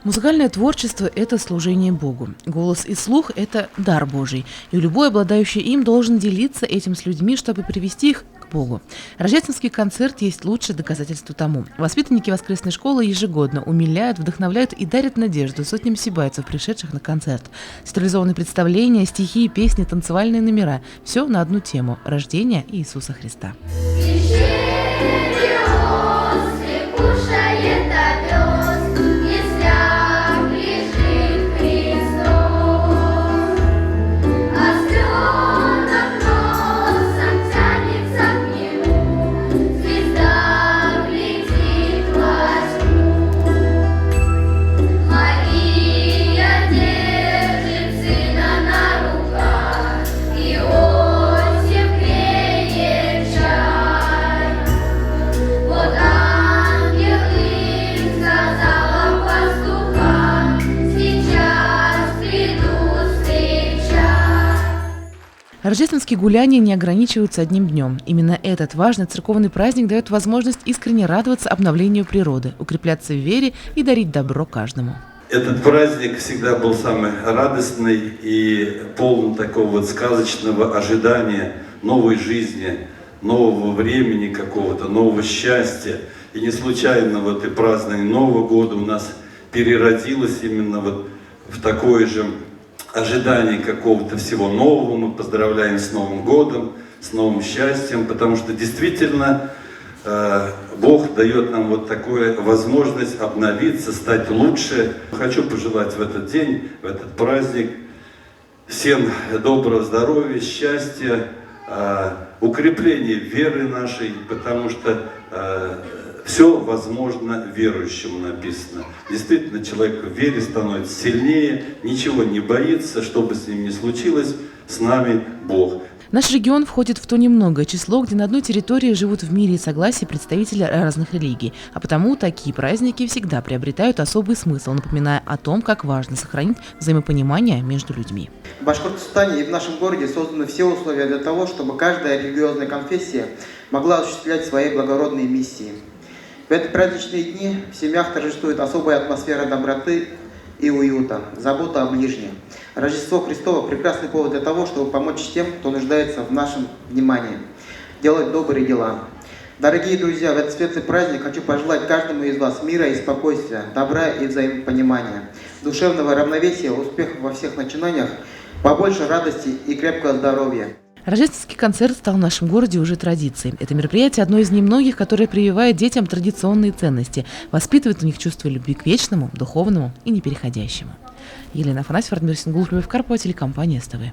Музыкальное творчество – это служение Богу. Голос и слух – это дар Божий. И любой, обладающий им, должен делиться этим с людьми, чтобы привести их к Богу. Рождественский концерт есть лучшее доказательство тому. Воспитанники воскресной школы ежегодно умиляют, вдохновляют и дарят надежду сотням сибайцев, пришедших на концерт. Театрализованные представления, стихи, песни, танцевальные номера – все на одну тему – рождение Иисуса Христа. Рождественские гуляния не ограничиваются одним днем. Именно этот важный церковный праздник дает возможность искренне радоваться обновлению природы, укрепляться в вере и дарить добро каждому. Этот праздник всегда был самый радостный и полон такого вот сказочного ожидания новой жизни, нового времени какого-то, нового счастья. И не случайно вот и празднование Нового года у нас переродилось именно вот в такое же ожидание какого-то всего нового. Мы поздравляем с Новым годом, с новым счастьем, потому что действительно Бог дает нам вот такую возможность обновиться, стать лучше. Хочу пожелать в этот день, в этот праздник всем доброго здоровья, счастья, укрепления веры нашей, потому что все возможно верующему написано. Действительно, человек в вере становится сильнее, ничего не боится, что бы с ним ни случилось, с нами Бог. Наш регион входит в то немногое число, где на одной территории живут в мире и согласии представители разных религий, а потому такие праздники всегда приобретают особый смысл, напоминая о том, как важно сохранить взаимопонимание между людьми. В Башкортостане и в нашем городе созданы все условия для того, чтобы каждая религиозная конфессия могла осуществлять свои благородные миссии. В эти праздничные дни в семьях торжествует особая атмосфера доброты и уюта, забота о ближнем. Рождество Христово – прекрасный повод для того, чтобы помочь тем, кто нуждается в нашем внимании, делать добрые дела. Дорогие друзья, в этот светлый праздник хочу пожелать каждому из вас мира и спокойствия, добра и взаимопонимания, душевного равновесия, успехов во всех начинаниях, побольше радости и крепкого здоровья. Рождественский концерт стал в нашем городе уже традицией. Это мероприятие одно из немногих, которое прививает детям традиционные ценности, воспитывает у них чувство любви к вечному, духовному и непереходящему. Елена Афанасьева, Радмир Сингулов, Любовь Карпова, телекомпания СТВ.